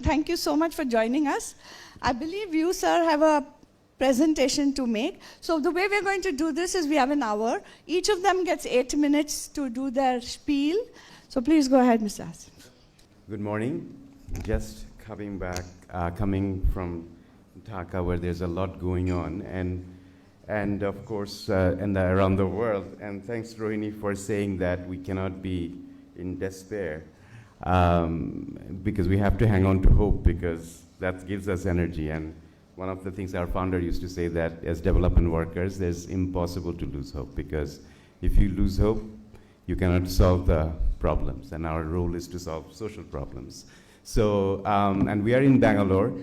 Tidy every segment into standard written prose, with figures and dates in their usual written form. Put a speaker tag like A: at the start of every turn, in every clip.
A: thank you so much for joining us. I believe you, sir, have a presentation to make. So the way we're going to do this is we have an hour. Each of them gets 8 minutes to do their spiel. So please go ahead, Mr. Asif.
B: Good morning. Just coming from Dhaka, where there's a lot going on, and of course, around the world. And thanks, Rohini, for saying that we cannot be in despair, because we have to hang on to hope, because that gives us energy. And one of the things our founder used to say, that as development workers, it's impossible to lose hope, because if you lose hope, you cannot solve the problems, and our role is to solve social problems. So, and we are in Bangalore,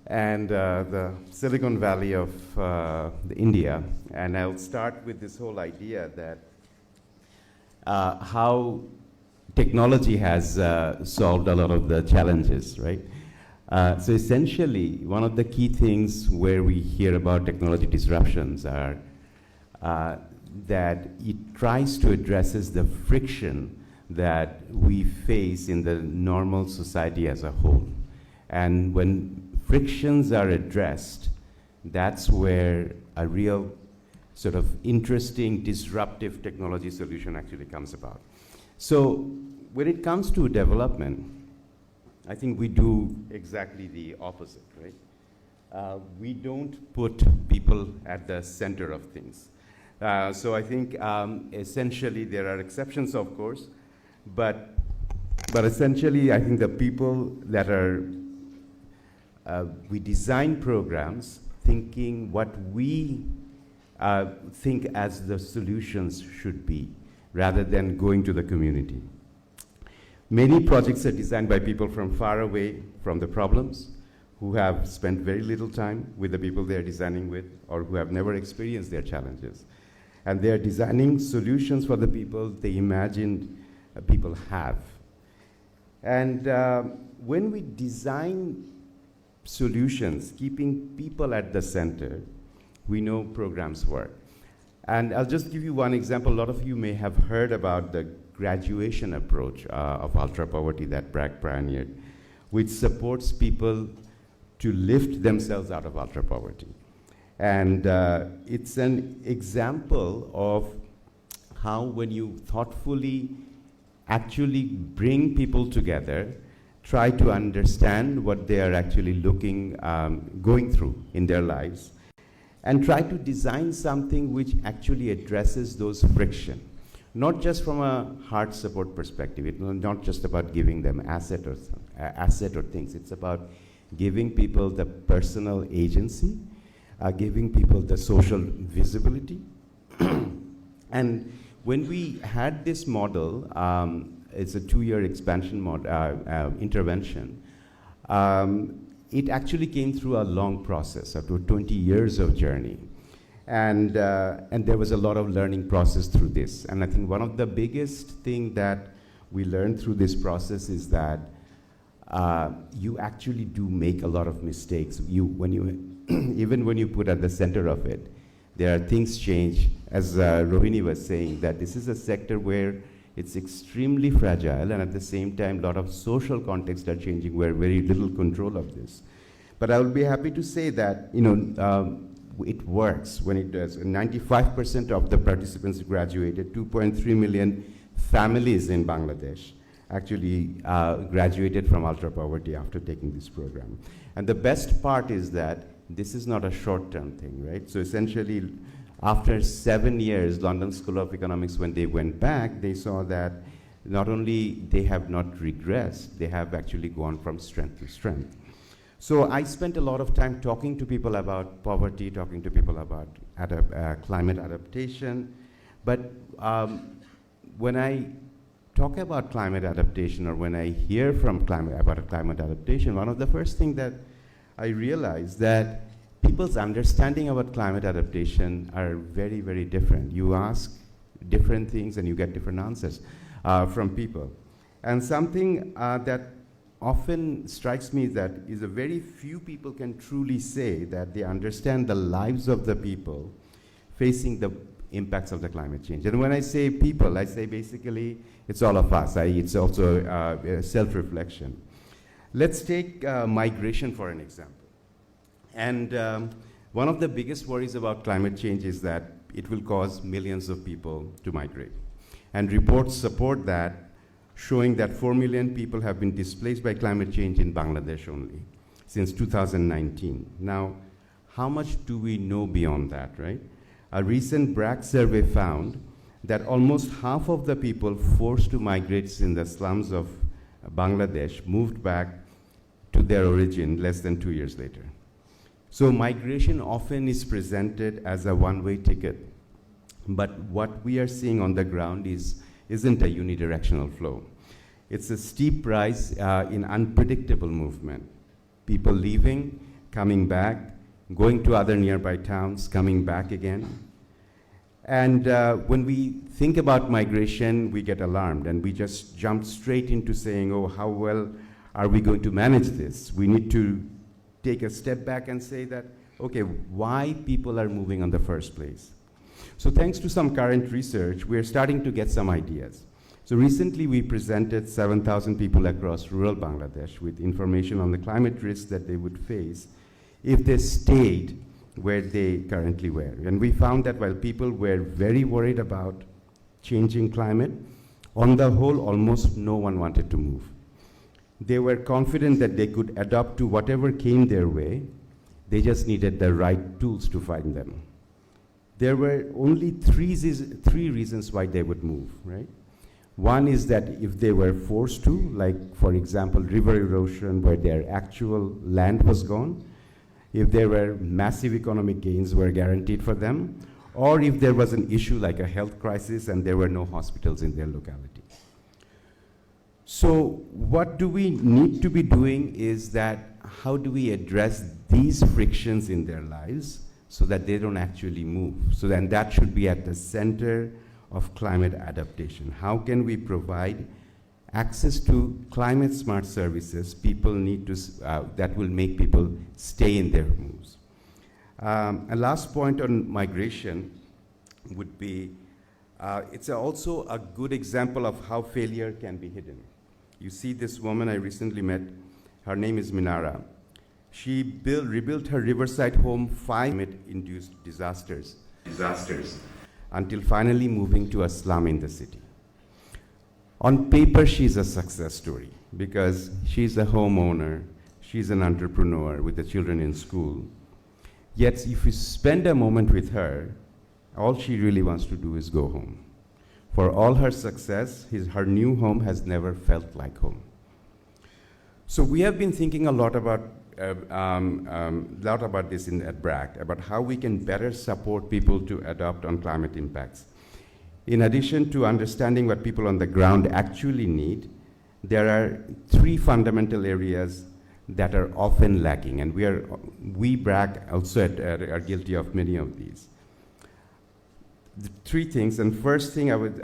B: and the Silicon Valley of India, and I'll start with this whole idea that how technology has solved a lot of the challenges, right? So essentially, one of the key things where we hear about technology disruptions are that it tries to addresses the friction that we face in the normal society as a whole. And when frictions are addressed, that's where a real sort of interesting, disruptive technology solution actually comes about. So when it comes to development, I think we do exactly the opposite, right? We don't put people at the center of things. So I think essentially there are exceptions, of course, but essentially I think the people that are, we design programs thinking what we think as the solutions should be, rather than going to the community. Many projects are designed by people from far away from the problems, who have spent very little time with the people they're designing with, or who have never experienced their challenges. And they're designing solutions for the people they imagined people have. And when we design solutions, keeping people at the center, we know programs work. And I'll just give you one example. A lot of you may have heard about the graduation approach of ultra poverty that BRAC pioneered, which supports people to lift themselves out of ultra poverty. And it's an example of how, when you thoughtfully actually bring people together, try to understand what they are actually going through in their lives, and try to design something which actually addresses those friction. Not just from a hard support perspective. It's not just about giving them asset or things. It's about giving people the personal agency, giving people the social visibility. And when we had this model, it's a 2-year expansion intervention, it actually came through a long process, up to 20 years of journey. And there was a lot of learning process through this. And I think one of the biggest thing that we learned through this process is that you actually do make a lot of mistakes. Even when you put at the center of it, there are things change. As Rohini was saying, that this is a sector where it's extremely fragile, and at the same time, a lot of social contexts are changing where very little control of this. But I will be happy to say that, it works when it does. 95% of the participants graduated. 2.3 million families in Bangladesh actually graduated from ultra poverty after taking this program. And the best part is that this is not a short-term thing, right? So essentially, after 7 years, London School of Economics, when they went back, they saw that not only they have not regressed, they have actually gone from strength to strength. So I spent a lot of time talking to people about poverty, talking to people about climate adaptation. But when I talk about climate adaptation, or when I hear from about climate adaptation, one of the first things that I realized that people's understanding about climate adaptation are very, very different. You ask different things and you get different answers from people. And something that often strikes me that is a very few people can truly say that they understand the lives of the people facing the impacts of the climate change. And when I say people, I say basically it's all of us. It's also self-reflection. Let's take migration for an example. And one of the biggest worries about climate change is that it will cause millions of people to migrate. And reports support that, showing that 4 million people have been displaced by climate change in Bangladesh only since 2019. Now, how much do we know beyond that, right? A recent BRAC survey found that almost half of the people forced to migrate in the slums of Bangladesh moved back to their origin less than 2 years later. So migration often is presented as a one-way ticket, but what we are seeing on the ground isn't a unidirectional flow. It's a steep rise in unpredictable movement. People leaving, coming back, going to other nearby towns, coming back again. And when we think about migration, we get alarmed and we just jump straight into saying, oh, how well are we going to manage this? We need to take a step back and say that, okay, why people are moving in the first place? So thanks to some current research, we're starting to get some ideas. So recently we presented 7,000 people across rural Bangladesh with information on the climate risks that they would face if they stayed where they currently were. And we found that while people were very worried about changing climate, on the whole, almost no one wanted to move. They were confident that they could adapt to whatever came their way. They just needed the right tools to find them. There were only three reasons why they would move, right? One is that if they were forced to, like, for example, river erosion where their actual land was gone, if there were massive economic gains were guaranteed for them, or if there was an issue like a health crisis and there were no hospitals in their locality. So what do we need to be doing is that how do we address these frictions in their lives so that they don't actually move? So then that should be at the center of climate adaptation. How can we provide access to climate smart services people need to, that will make people stay in their moves? A last point on migration would be, it's also a good example of how failure can be hidden. You see this woman I recently met, her name is Minara. She rebuilt her riverside home 5 climate-induced disasters until finally moving to a slum in the city. On paper, she's a success story because she's a homeowner, she's an entrepreneur with the children in school. Yet, if you spend a moment with her, all she really wants to do is go home. For all her success, her new home has never felt like home. So we have been thinking a lot about this at BRAC, about how we can better support people to adapt on climate impacts. In addition to understanding what people on the ground actually need, there are 3 fundamental areas that are often lacking, and we BRAC also are guilty of many of these. The 3 things, and first thing I would,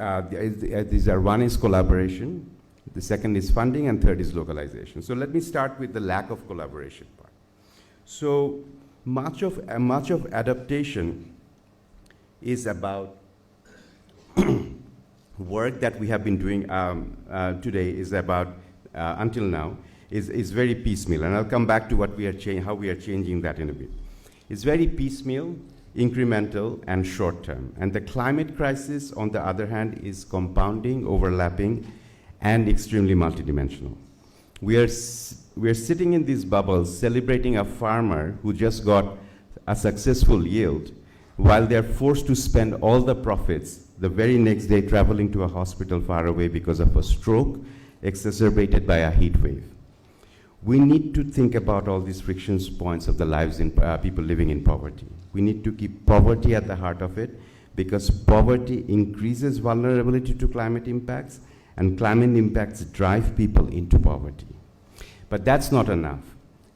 B: these are, one is collaboration, the second is funding, and third is localization. So let me start with the lack of collaboration part. So much of adaptation is about work that we have been doing today is about, until now, is very piecemeal. And I'll come back to what we are how we are changing that in a bit. It's very piecemeal, incremental, and short-term. And the climate crisis, on the other hand, is compounding, overlapping, and extremely multidimensional. We are sitting in these bubbles celebrating a farmer who just got a successful yield while they're forced to spend all the profits the very next day traveling to a hospital far away because of a stroke exacerbated by a heat wave. We need to think about all these friction points of the lives in people living in poverty. We need to keep poverty at the heart of it because poverty increases vulnerability to climate impacts and climate impacts drive people into poverty. But that's not enough.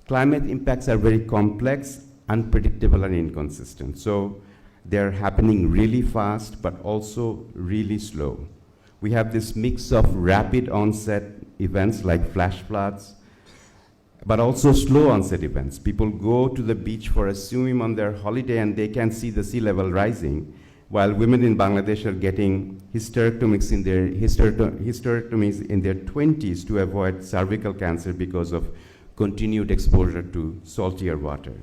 B: Climate impacts are very complex, unpredictable, and inconsistent. So they're happening really fast, but also really slow. We have this mix of rapid onset events like flash floods, but also slow onset events. People go to the beach for a swim on their holiday and they can see the sea level rising. while women in Bangladesh are getting hysterectomies in their 20s to avoid cervical cancer because of continued exposure to saltier water.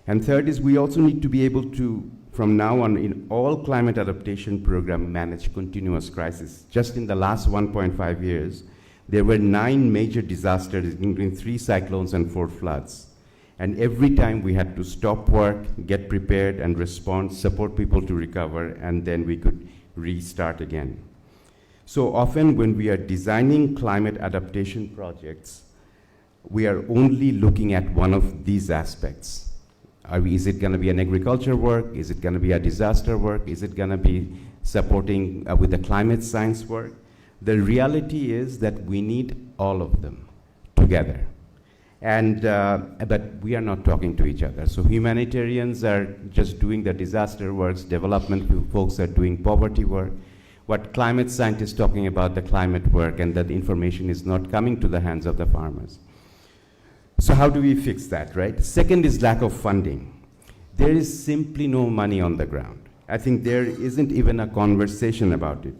B: And third is we also need to be able to, from now on, in all climate adaptation program, manage continuous crisis. Just in the last 1.5 years, there were 9 major disasters, including 3 cyclones and 4 floods. And every time we had to stop work, get prepared and respond, support people to recover, and then we could restart again. So often when we are designing climate adaptation projects, we are only looking at one of these aspects. Is it going to be an agriculture work? Is it going to be a disaster work? Is it going to be supporting with the climate science work? The reality is that we need all of them together. And, but we are not talking to each other. So humanitarians are just doing the disaster works, development folks are doing poverty work. What climate scientists talking about the climate work, and that information is not coming to the hands of the farmers. So how do we fix that, right? Second is lack of funding. There is simply no money on the ground. I think there isn't even a conversation about it.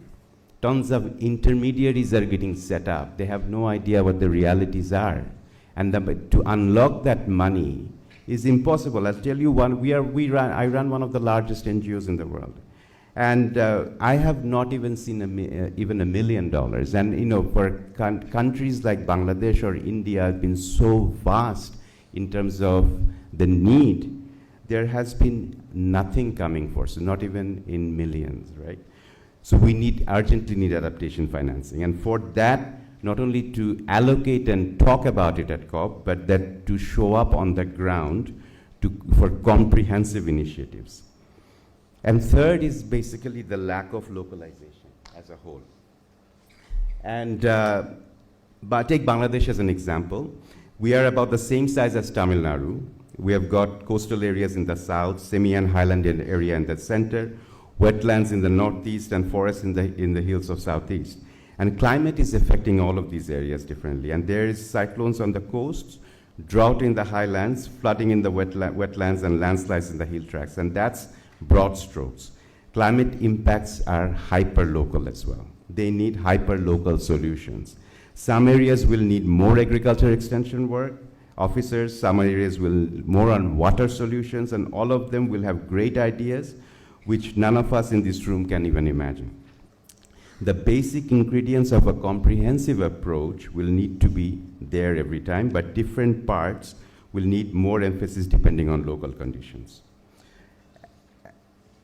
B: Tons of intermediaries are getting set up. They have no idea what the realities are. And to unlock that money is impossible. I'll tell you one, I run one of the largest NGOs in the world. And I have not even seen even $1 million. And you know, for countries like Bangladesh or India have been so vast in terms of the need, there has been nothing coming for, so not even in millions, right? So we urgently need adaptation financing. And for that, not only to allocate and talk about it at COP, but that to show up on the ground for comprehensive initiatives. And third is basically the lack of localization as a whole. And but take Bangladesh as an example. We are about the same size as Tamil Nadu. We have got coastal areas in the south, semi and highland area in the center, wetlands in the northeast, and forests in the hills of southeast. And climate is affecting all of these areas differently. And there is cyclones on the coasts, drought in the highlands, flooding in the wetlands, and landslides in the hill tracts. And that's broad strokes. Climate impacts are hyper-local as well. They need hyper-local solutions. Some areas will need more agriculture extension work, officers, some areas will more on water solutions, and all of them will have great ideas, which none of us in this room can even imagine. The basic ingredients of a comprehensive approach will need to be there every time, but different parts will need more emphasis depending on local conditions.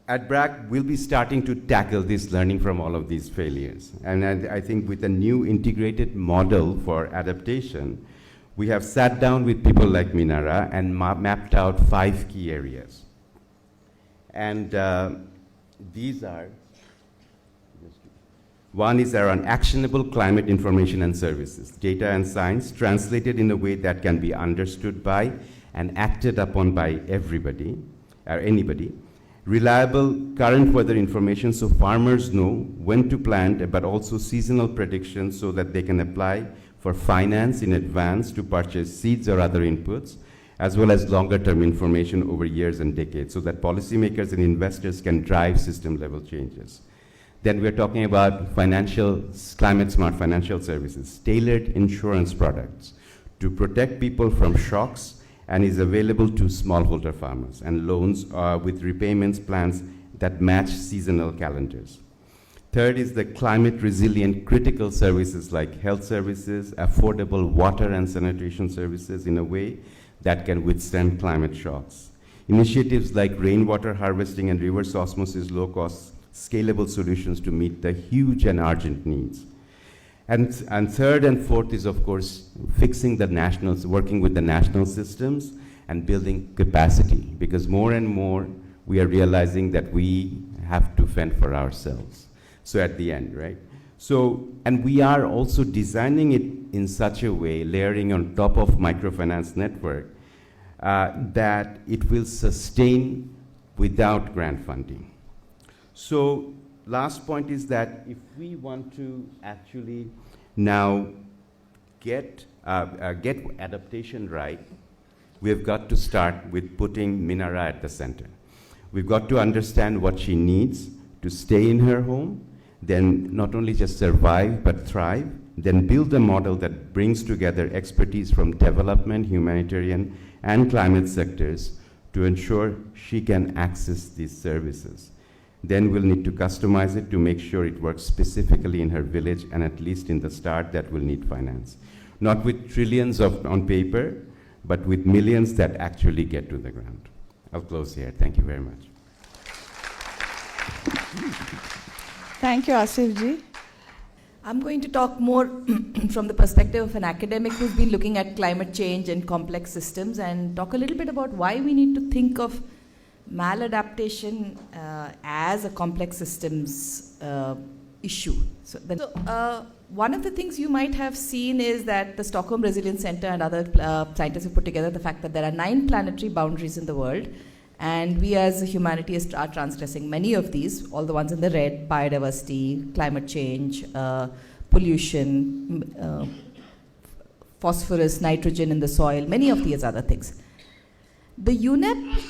B: At BRAC, we'll be starting to tackle this, learning from all of these failures. And I think with a new integrated model for adaptation, we have sat down with people like Minara and mapped out 5 key areas. And these are, one is around actionable climate information and services, data and science translated in a way that can be understood by and acted upon by everybody, or anybody. Reliable current weather information so farmers know when to plant, but also seasonal predictions so that they can apply for finance in advance to purchase seeds or other inputs, as well as longer-term information over years and decades so that policymakers and investors can drive system-level changes. Then we're talking about climate-smart financial services, tailored insurance products to protect people from shocks, and is available to smallholder farmers, and loans with repayments plans that match seasonal calendars. Third is the climate-resilient critical services like health services, affordable water and sanitation services in a way that can withstand climate shocks. Initiatives like rainwater harvesting and reverse osmosis, low-cost, scalable solutions to meet the huge and urgent needs. And third and fourth is, of course, fixing the nationals, working with the national systems and building capacity, because more and more we are realizing that we have to fend for ourselves. So at the end, right? So, and we are also designing it in such a way, layering on top of microfinance network, that it will sustain without grant funding. So, last point is that if we want to actually now get adaptation right, we've got to start with putting Minara at the center. We've got to understand what she needs to stay in her home, then not only just survive, but thrive, then build a model that brings together expertise from development, humanitarian, and climate sectors to ensure she can access these services. Then we'll need to customize it to make sure it works specifically in her village, and at least in the start, that will need finance. Not with trillions on paper, but with millions that actually get to the ground. I'll close here. Thank you very much.
A: Thank you, Asif ji.
C: I'm going to talk more from the perspective of an academic who's been looking at climate change and complex systems, and talk a little bit about why we need to think of maladaptation as a complex systems issue. One of the things you might have seen is that the Stockholm Resilience Center and other scientists have put together the fact that there are 9 planetary boundaries in the world, and we as humanity are transgressing many of these, all the ones in the red: biodiversity, climate change, pollution, phosphorus, nitrogen in the soil, many of these other things. The UNEP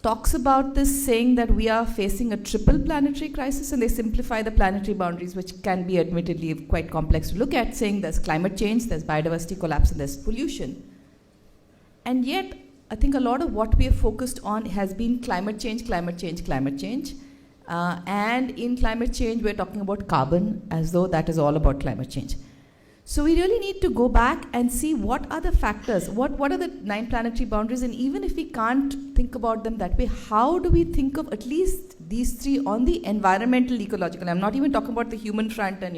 C: talks about this, saying that we are facing a triple planetary crisis, and they simplify the planetary boundaries, which can be admittedly quite complex to look at, saying there's climate change, there's biodiversity collapse, and there's pollution. And yet, I think a lot of what we have focused on has been climate change, climate change, climate change. And in climate change, we're talking about carbon as though that is all about climate change. So we really need to go back and see what are the factors, what are the 9 planetary boundaries, and even if we can't think about them that way, how do we think of at least these 3 on the environmental, ecological? I'm not even talking about the human front and,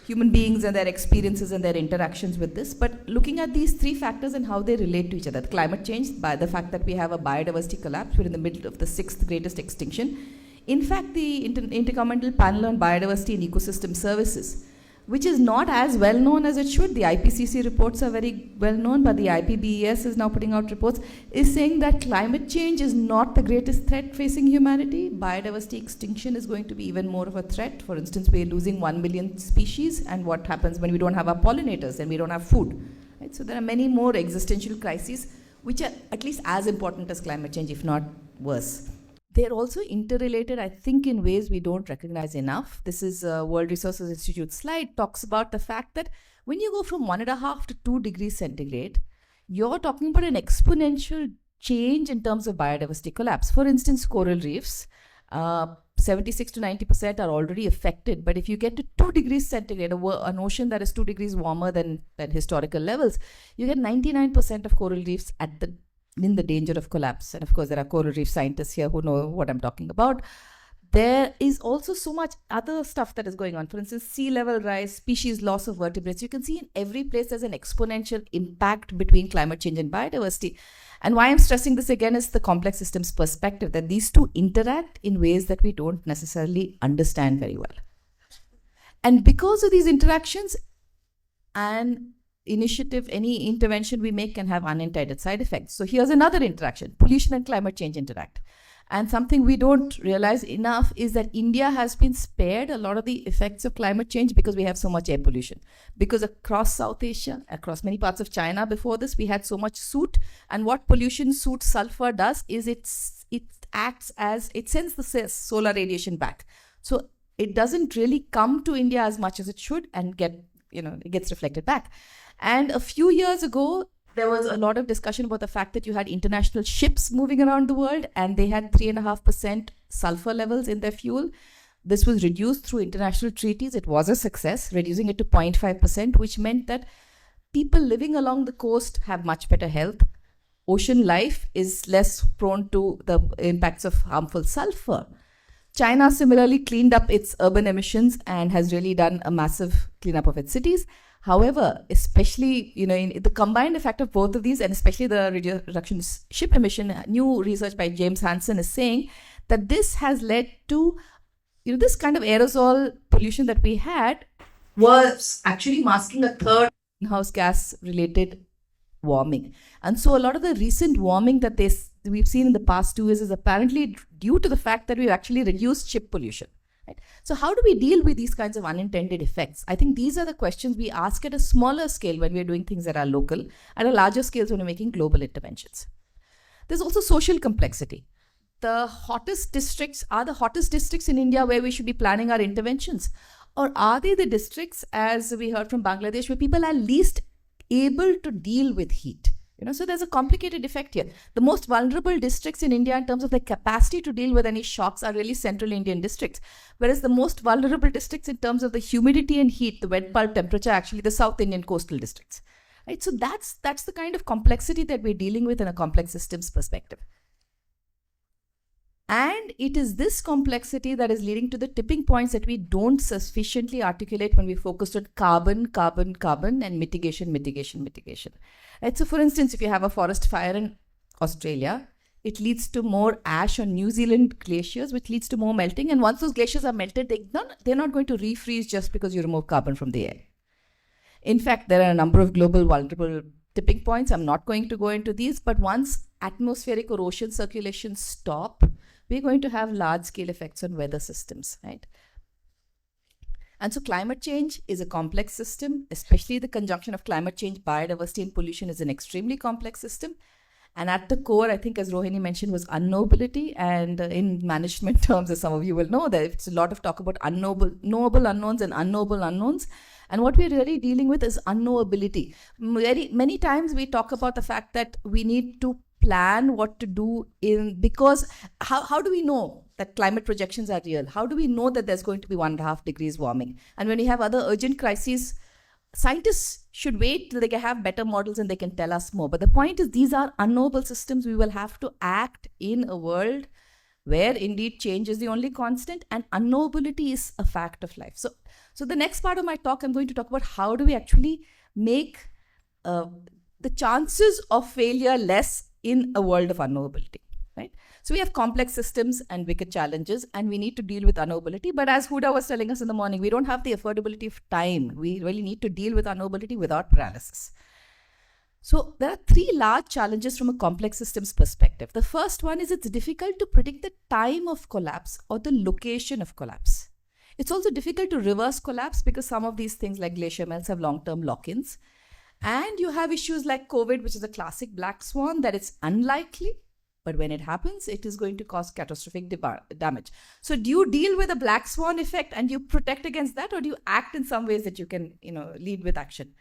C: human beings and their experiences and their interactions with this, but looking at these 3 factors and how they relate to each other. The climate change, by the fact that we have a biodiversity collapse, we're in the middle of the 6th greatest extinction. In fact, the Intergovernmental Panel on Biodiversity and Ecosystem Services, which is not as well known as it should. The IPCC reports are very well known, but the IPBES is now putting out reports, is saying that climate change is not the greatest threat facing humanity. Biodiversity extinction is going to be even more of a threat. For instance, we're losing 1 million species, and what happens when we don't have our pollinators and we don't have food? Right? So there are many more existential crises which are at least as important as climate change, if not worse. They're also interrelated, I think, in ways we don't recognize enough. This is World Resources Institute slide, talks about the fact that when you go from 1.5 to 2 degrees centigrade, you're talking about an exponential change in terms of biodiversity collapse. For instance, coral reefs, 76 to 90% are already affected. But if you get to 2 degrees centigrade, an ocean that is 2 degrees warmer than historical levels, you get 99% of coral reefs in the danger of collapse. And of course, there are coral reef scientists here who know what I'm talking about. There is also so much other stuff that is going on. For instance, sea level rise, species loss of vertebrates. You can see in every place there's an exponential impact between climate change and biodiversity. And why I'm stressing this again is the complex systems perspective, that these 2 interact in ways that we don't necessarily understand very well. And because of these interactions, any intervention we make can have unintended side effects. So here's another interaction. Pollution and climate change interact. And something we don't realize enough is that India has been spared a lot of the effects of climate change because we have so much air pollution. Because across South Asia, across many parts of China before this, we had so much soot. And what pollution, soot, sulfur does is it sends the solar radiation back. So it doesn't really come to India as much as it should, and it gets reflected back. And a few years ago, there was a lot of discussion about the fact that you had international ships moving around the world, and they had 3.5% sulfur levels in their fuel. This was reduced through international treaties. It was a success, reducing it to 0.5%, which meant that people living along the coast have much better health. Ocean life is less prone to the impacts of harmful sulfur. China similarly cleaned up its urban emissions and has really done a massive cleanup of its cities. However, especially, in the combined effect of both of these, and especially the reduction of ship emission, new research by James Hansen is saying that this has led to, this kind of aerosol pollution that we had was actually masking a third greenhouse gas related warming. And so a lot of the recent warming that we've seen in the past 2 years is apparently due to the fact that we've actually reduced ship pollution. Right? So how do we deal with these kinds of unintended effects? I think these are the questions we ask at a smaller scale when we're doing things that are local, at a larger scale when we're making global interventions. There's also social complexity. the hottest districts are the hottest districts in India where we should be planning our interventions? Or are they the districts, as we heard from Bangladesh, where people are least able to deal with heat? So there's a complicated effect here. The most vulnerable districts in India in terms of the capacity to deal with any shocks are really central Indian districts, whereas the most vulnerable districts in terms of the humidity and heat, the wet bulb temperature, actually the South Indian coastal districts. Right? So that's the kind of complexity that we're dealing with in a complex systems perspective. And it is this complexity that is leading to the tipping points that we don't sufficiently articulate when we focus on carbon, and mitigation. Right? So for instance, if you have a forest fire in Australia, it leads to more ash on New Zealand glaciers, which leads to more melting. And once those glaciers are melted, they're not going to refreeze just because you remove carbon from the air. In fact, there are a number of global vulnerable tipping points. I'm not going to go into these, but once atmospheric or ocean circulation stop, we're going to have large-scale effects on weather systems, right? And so climate change is a complex system, especially the conjunction of climate change, biodiversity, and pollution is an extremely complex system. And at the core, I think, as Rohini mentioned, was unknowability. And in management terms, as some of you will know, there's a lot of talk about knowable unknowns and unknowable unknowns. And what we're really dealing with is unknowability. Many times we talk about the fact that we need to plan what to do because how do we know that climate projections are real? How do we know that there's going to be 1.5 degrees warming? And when we have other urgent crises, scientists should wait till they have better models and they can tell us more. But the point is, these are unknowable systems. We will have to act in a world where indeed change is the only constant and unknowability is a fact of life. So the next part of my talk, I'm going to talk about how do we actually make the chances of failure less in a world of unknowability, right? So we have complex systems and wicked challenges, and we need to deal with unknowability. But as Huda was telling us in the morning, we don't have the affordability of time. We really need to deal with unknowability without paralysis. So there are 3 large challenges from a complex systems perspective. The first one is it's difficult to predict the time of collapse or the location of collapse. It's also difficult to reverse collapse because some of these things like glacier melts have long-term lock-ins. And you have issues like COVID, which is a classic black swan, that it's unlikely, but when it happens, it is going to cause catastrophic damage. So do you deal with a black swan effect and you protect against that, or do you act in some ways that you can, lead with action?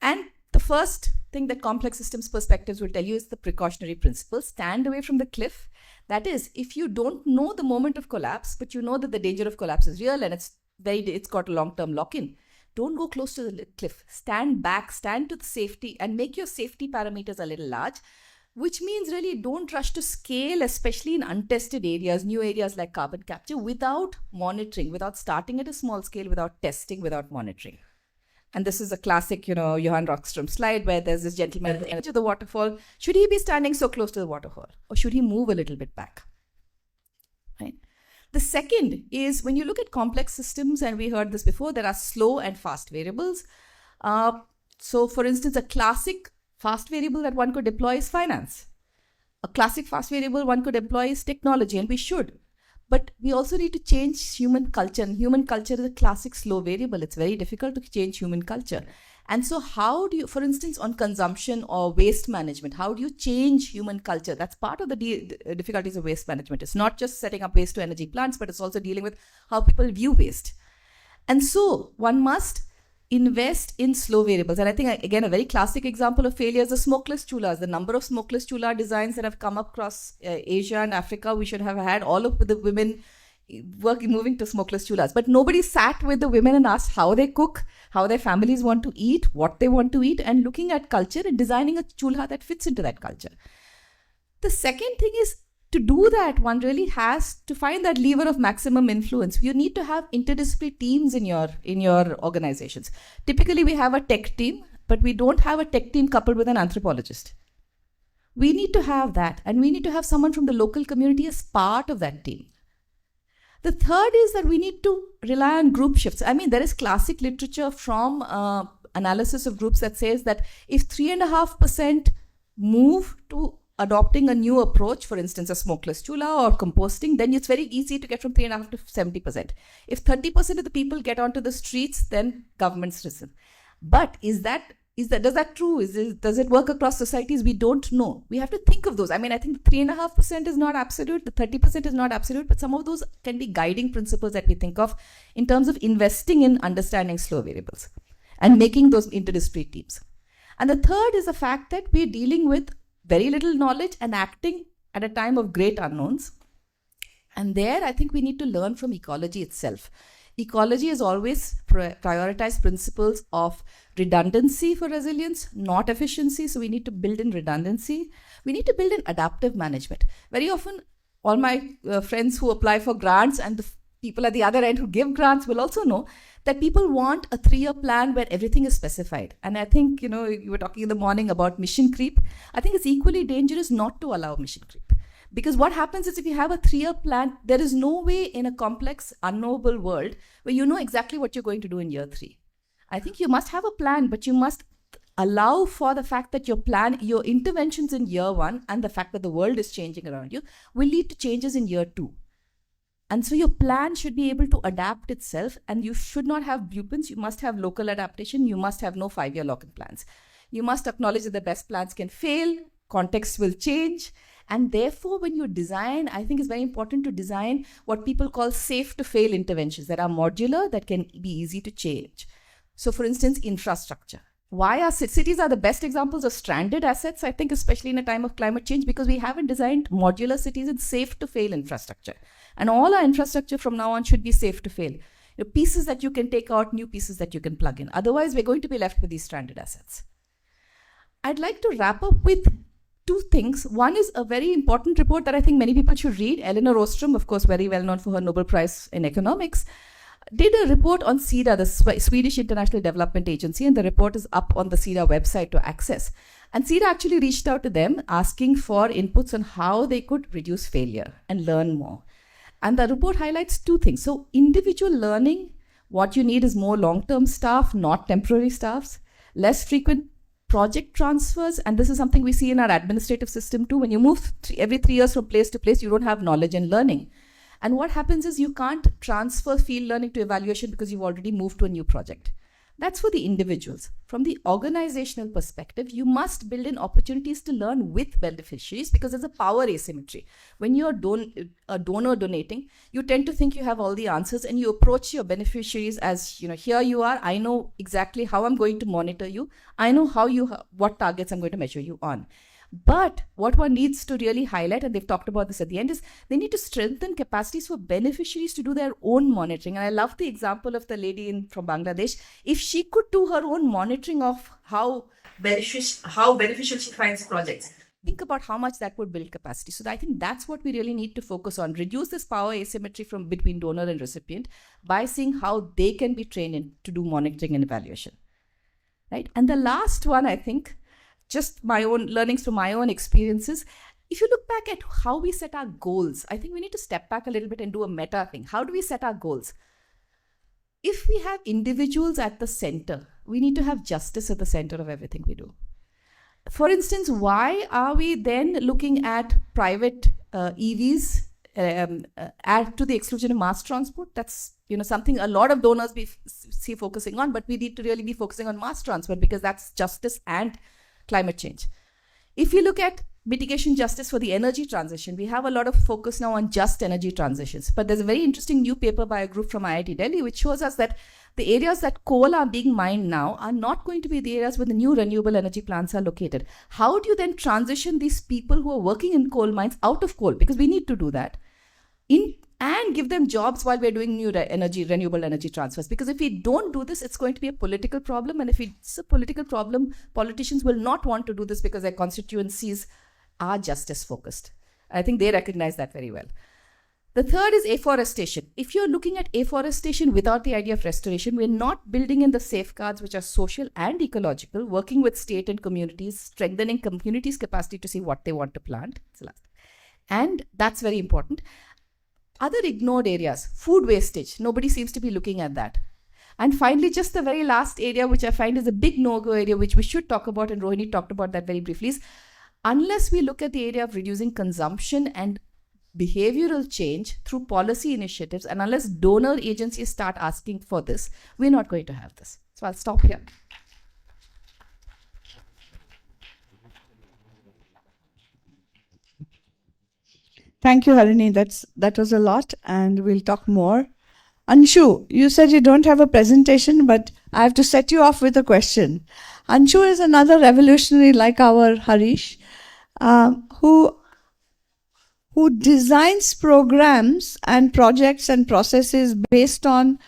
C: And the first thing that complex systems perspectives will tell you is the precautionary principle. Stand away from the cliff. That is, if you don't know the moment of collapse, but you know that the danger of collapse is real and it's got a long-term lock-in, don't go close to the cliff. Stand back, stand to the safety, and make your safety parameters a little large, which means really don't rush to scale, especially in untested areas, new areas like carbon capture, without monitoring, without starting at a small scale, without testing, without monitoring. And this is a classic, Johan Rockström slide where there's this gentleman at the edge of the waterfall. Should he be standing so close to the waterfall, or should he move a little bit back? Right? The second is when you look at complex systems, and we heard this before, there are slow and fast variables. So for instance, a classic fast variable that one could deploy is finance. A classic fast variable one could employ is technology, and we should. But we also need to change human culture. And human culture is a classic slow variable. It's very difficult to change human culture. And so how do you, for instance, on consumption or waste management, how do you change human culture? That's part of the difficulties of waste management. It's not just setting up waste to energy plants, but it's also dealing with how people view waste. And so one must invest in slow variables. And I think, again, a very classic example of failure is the smokeless chulas. The number of smokeless chula designs that have come across Asia and Africa, we should have had all of the women moving to smokeless chulas. But nobody sat with the women and asked how they cook, how their families want to eat, what they want to eat, and looking at culture and designing a chulha that fits into that culture. The second thing is, to do that, one really has to find that lever of maximum influence. You need to have interdisciplinary teams in your organizations. Typically, we have a tech team, but we don't have a tech team coupled with an anthropologist. We need to have that, and we need to have someone from the local community as part of that team. The third is that we need to rely on group shifts. I mean, there is classic literature from analysis of groups that says that if 3.5% move to adopting a new approach, for instance, a smokeless chula or composting, then it's very easy to get from 3.5% to 70%. If 30% of the people get onto the streets, then government's risen. But is that Does that true? Does it work across societies? We don't know. We have to think of those. I mean, I think 3.5% is not absolute, the 30% is not absolute, but some of those can be guiding principles that we think of in terms of investing in understanding slow variables and making those interdiscrete teams. And the third is the fact that we're dealing with very little knowledge and acting at a time of great unknowns. And there, I think we need to learn from ecology itself. Ecology has always prioritized principles of redundancy for resilience, not efficiency. So we need to build in redundancy. We need to build in adaptive management. Very often, all my friends who apply for grants and the people at the other end who give grants will also know that people want a 3-year plan where everything is specified. And I think, you were talking in the morning about mission creep. I think it's equally dangerous not to allow mission creep. Because what happens is if you have a 3-year plan, there is no way in a complex, unknowable world where you know exactly what you're going to do in year 3. I think you must have a plan, but you must allow for the fact that your interventions in year 1 and the fact that the world is changing around you will lead to changes in year 2. And so your plan should be able to adapt itself, and you should not have blueprints. You must have local adaptation. You must have no 5-year lock-in plans. You must acknowledge that the best plans can fail, context will change. And therefore, when you design, I think it's very important to design what people call safe-to-fail interventions that are modular, that can be easy to change. So for instance, infrastructure. Why are cities are the best examples of stranded assets, I think, especially in a time of climate change, because we haven't designed modular cities and safe-to-fail infrastructure. And all our infrastructure from now on should be safe-to-fail. Pieces that you can take out, new pieces that you can plug in. Otherwise, we're going to be left with these stranded assets. I'd like to wrap up with 2 things. One is a very important report that I think many people should read. Elinor Ostrom, of course, very well known for her Nobel Prize in economics, did a report on SIDA, the Swedish International Development Agency, and the report is up on the SIDA website to access. And SIDA actually reached out to them asking for inputs on how they could reduce failure and learn more. And the report highlights 2 things. So individual learning, what you need is more long-term staff, not temporary staffs, less frequent project transfers, and this is something we see in our administrative system too. When you move every 3 years from place to place, you don't have knowledge and learning. And what happens is you can't transfer field learning to evaluation because you've already moved to a new project. That's for the individuals. From the organizational perspective, you must build in opportunities to learn with beneficiaries because there's a power asymmetry. When you're a donor donating, you tend to think you have all the answers and you approach your beneficiaries as, here you are, I know exactly how I'm going to monitor you. I know what targets I'm going to measure you on. But what one needs to really highlight, and they've talked about this at the end, is they need to strengthen capacities for beneficiaries to do their own monitoring. And I love the example of the lady from Bangladesh. If she could do her own monitoring of how beneficial she finds projects, think about how much that would build capacity. So I think that's what we really need to focus on. Reduce this power asymmetry between donor and recipient by seeing how they can be trained to do monitoring and evaluation. Right? And the last one, I think, just my own learnings from my own experiences. If you look back at how we set our goals, I think we need to step back a little bit and do a meta thing. How do we set our goals? If we have individuals at the center, we need to have justice at the center of everything we do. For instance, why are we then looking at private EVs to the exclusion of mass transport? That's something a lot of donors see focusing on, but we need to really be focusing on mass transport because that's justice and climate change. If you look at mitigation justice for the energy transition, we have a lot of focus now on just energy transitions. But there's a very interesting new paper by a group from IIT Delhi, which shows us that the areas that coal are being mined now are not going to be the areas where the new renewable energy plants are located. How do you then transition these people who are working in coal mines out of coal? Because we need to do that. And give them jobs while we're doing new renewable energy transfers. Because if we don't do this, it's going to be a political problem. And if it's a political problem, politicians will not want to do this because their constituencies are justice focused. I think they recognize that very well. The third is afforestation. If you're looking at afforestation without the idea of restoration, we're not building in the safeguards which are social and ecological, working with state and communities, strengthening communities' capacity to see what they want to plant. And that's very important. Other ignored areas, food wastage, nobody seems to be looking at that. And finally, just the very last area, which I find is a big no-go area, which we should talk about, and Rohini talked about that very briefly, is unless we look at the area of reducing consumption and behavioral change through policy initiatives, and unless donor agencies start asking for this, we're not going to have this. So I'll stop here.
A: Thank you, Harini. That was a lot, and we'll talk more. Anshu, you said you don't have a presentation, but I have to set you off with a question. Anshu is another revolutionary like our Harish, who designs programs and projects and processes based on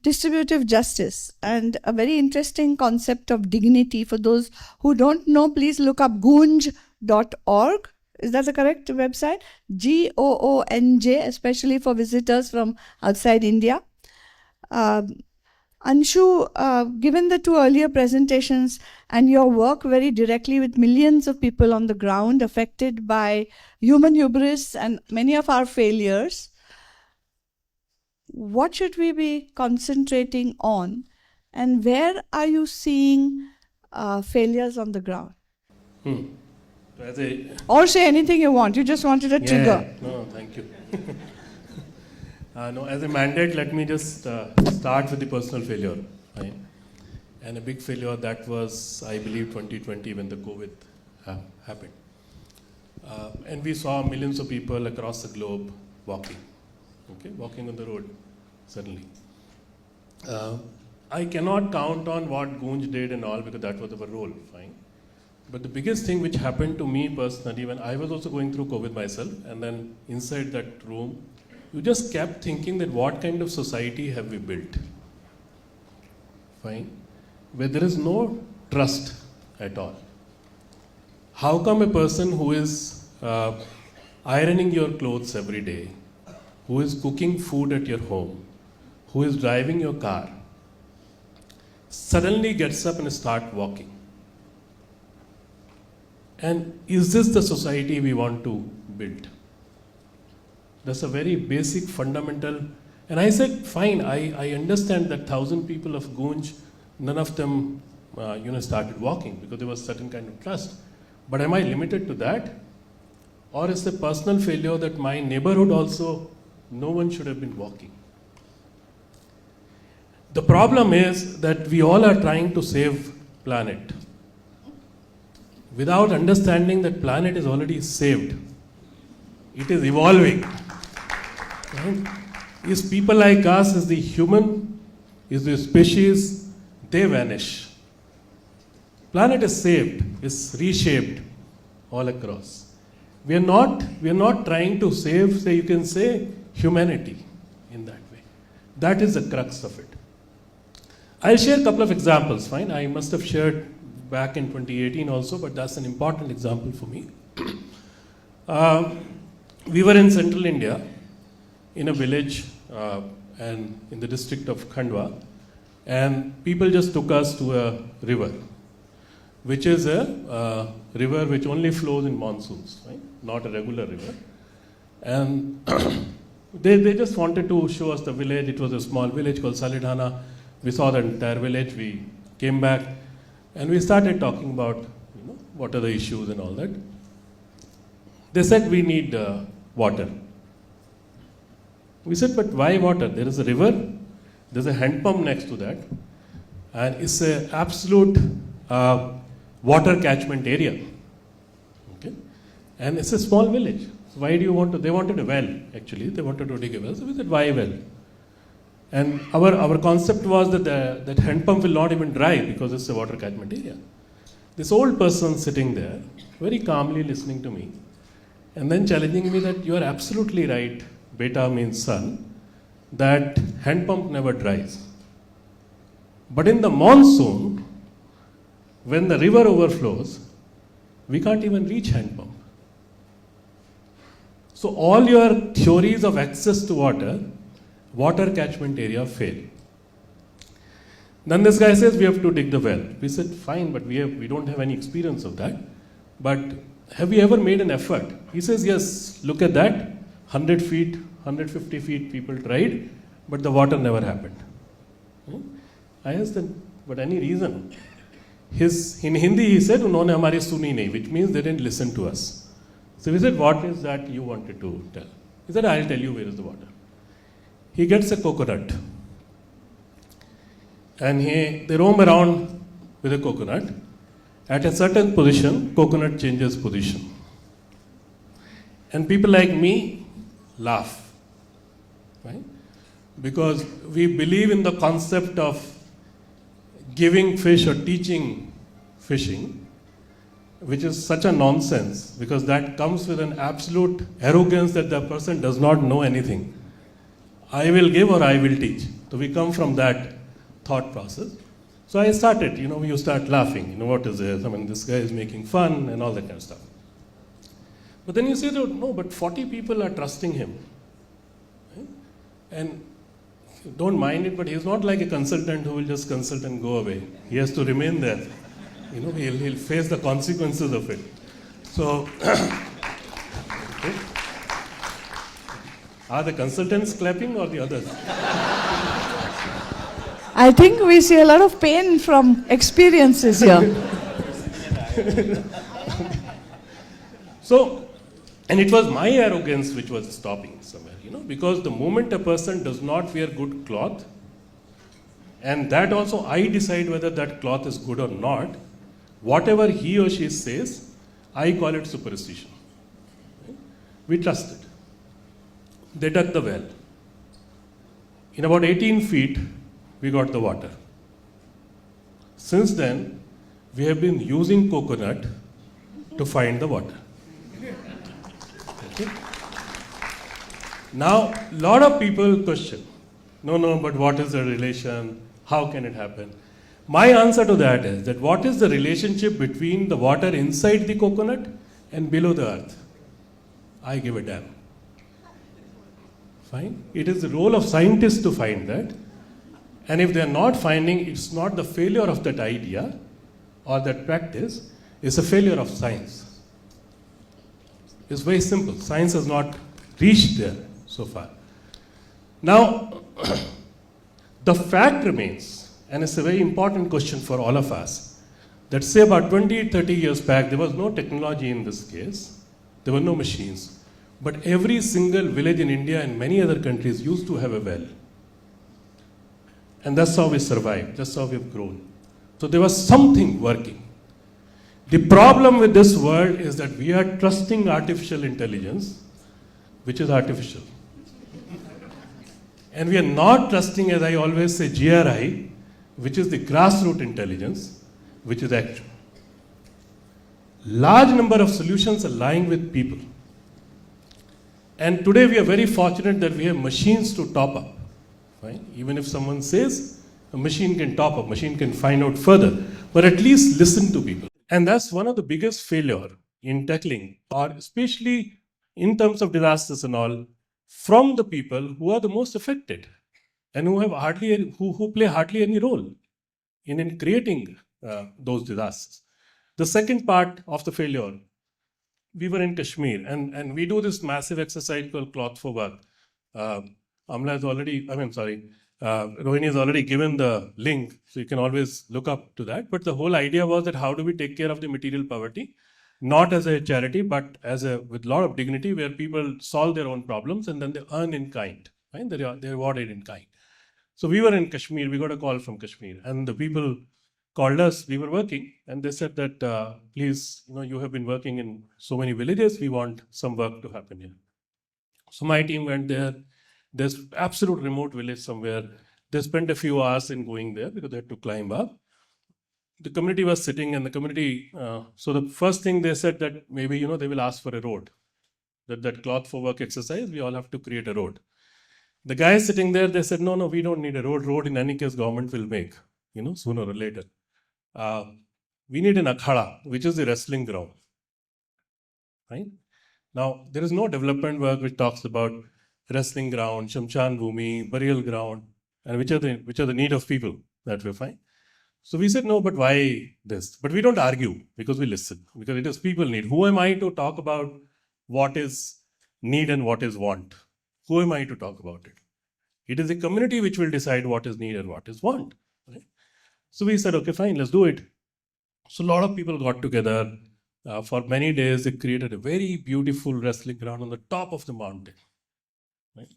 A: distributive justice and a very interesting concept of dignity. For those who don't know, please look up goonj.org. Is that the correct website? Goonj, especially for visitors from outside India. Anshu, given the two earlier presentations and your work very directly with millions of people on the ground affected by human hubris and many of our failures, what should we be concentrating on, and where are you seeing failures on the ground? Or say anything you want. You just wanted a trigger.
D: No, thank you. No, as a mandate, let me just start with the personal failure. Right? And a big failure that was, I believe, 2020 when the COVID happened. And we saw millions of people across the globe walking on the road, suddenly. I cannot count on what Goonj did and all because that was our role, fine. But the biggest thing which happened to me personally, when I was also going through COVID myself, and then inside that room, you just kept thinking that what kind of society have we built? Fine. Where there is no trust at all. How come a person who is ironing your clothes every day, who is cooking food at your home, who is driving your car, suddenly gets up and starts walking? And is this the society we want to build? That's a very basic, fundamental. And I said, fine, I understand that 1,000 people of Goonj, none of them started walking because there was certain kind of trust. But am I limited to that? Or is the personal failure that my neighborhood also, no one should have been walking? The problem is that we all are trying to save planet without understanding that planet is already saved. It is evolving. Right? Is people like us, is the human, is the species, they vanish. Planet is saved, is reshaped all across. We are not trying to save, say you can say, humanity in that way. That is the crux of it. I'll share a couple of examples, fine. I must have shared back in 2018 also, but that's an important example for me. We were in central India, in a village and in the district of Khandwa, and people just took us to a river, which is a river which only flows in monsoons, right? Not a regular river. And they just wanted to show us the village. It was a small village called Saleh. We saw the entire village. We came back and we started talking about what are the issues and all that. They said we need water. We said, but why water? There is a river, there's a hand pump next to that, and it's an absolute water catchment area. Okay? And it's a small village. So why do you want to? They wanted a well, actually. They wanted to dig a well. So we said, why well? And our concept was that that hand pump will not even dry because it's a water catchment area. This old person sitting there, very calmly listening to me, and then challenging me that you are absolutely right, beta means son, that hand pump never dries. But in the monsoon, when the river overflows, we can't even reach hand pump. So all your theories of access to water catchment area fail. Then this guy says we have to dig the well. We said fine, but we don't have any experience of that. But have we ever made an effort? He says yes, look at that, 100 feet, 150 feet people tried, but the water never happened. I asked him, but any reason? In Hindi he said, "Unhone hamari suni nahi," which means they didn't listen to us. So we said, what is that you wanted to tell? He said, I'll tell you where is the water. He gets a coconut. And they roam around with a coconut. At a certain position, coconut changes position. And people like me, laugh, right? Because we believe in the concept of giving fish or teaching fishing, which is such a nonsense, because that comes with an absolute arrogance that the person does not know anything. I will give or I will teach. So we come from that thought process. So I started, you start laughing, what is this? I mean, this guy is making fun and all that kind of stuff. But then you say, no, but 40 people are trusting him. Right? And don't mind it, but he's not like a consultant who will just consult and go away. He has to remain there. He'll face the consequences of it. So, okay. Are the consultants clapping or the others?
A: I think we see a lot of pain from experiences here.
D: So, and it was my arrogance which was stopping somewhere, because the moment a person does not wear good cloth, and that also I decide whether that cloth is good or not, whatever he or she says, I call it superstition. Right? We trust it. They dug the well. In about 18 feet, we got the water. Since then, we have been using coconut to find the water. Okay. Now, a lot of people question, no, but what is the relation? How can it happen? My answer to that is that what is the relationship between the water inside the coconut and below the earth? I give a damn. Fine? It is the role of scientists to find that. And if they are not finding, it's not the failure of that idea or that practice, it's a failure of science. It's very simple. Science has not reached there so far. Now, the fact remains, and it's a very important question for all of us, that say about 20, 30 years back, there was no technology in this case, there were no machines, but every single village in India and many other countries used to have a well. And that's how we survived, that's how we've grown. So there was something working. The problem with this world is that we are trusting artificial intelligence, which is artificial. And we are not trusting, as I always say, GRI, which is the grassroots intelligence, which is actual. Large number of solutions are lying with people. And today we are very fortunate that we have machines to top up. Right? Even if someone says, a machine can top up, machine can find out further, but at least listen to people. And that's one of the biggest failure in tackling, or especially in terms of disasters and all, from the people who are the most affected and who have who play hardly any role in creating those disasters. The second part of the failure, we were in Kashmir and we do this massive exercise called Cloth for Work. Rohini has already given the link, so you can always look up to that. But the whole idea was that how do we take care of the material poverty, not as a charity, but with a lot of dignity, where people solve their own problems and then they earn in kind, right? They're rewarded in kind. So we were in Kashmir, we got a call from Kashmir, and the people called us, we were working, and they said that, please, you have been working in so many villages, we want some work to happen here. So my team went there. There's absolute remote village somewhere. They spent a few hours in going there because they had to climb up. The community was sitting, and the community, so the first thing they said that maybe, they will ask for a road. That Cloth for Work exercise, we all have to create a road. The guys sitting there, they said, no, we don't need a road. Road in any case, government will make, sooner or later. We need an akhada, which is the wrestling ground. Right? Now, there is no development work which talks about wrestling ground, Shamshan Bhumi, burial ground, and which are the need of people that we find. So we said, no, but why this? But we don't argue because we listen, because it is people need. Who am I to talk about what is need and what is want? Who am I to talk about it? It is the community which will decide what is need and what is want. Right? So we said, okay, fine, let's do it. So a lot of people got together. For many days, they created a very beautiful wrestling ground on the top of the mountain. Right?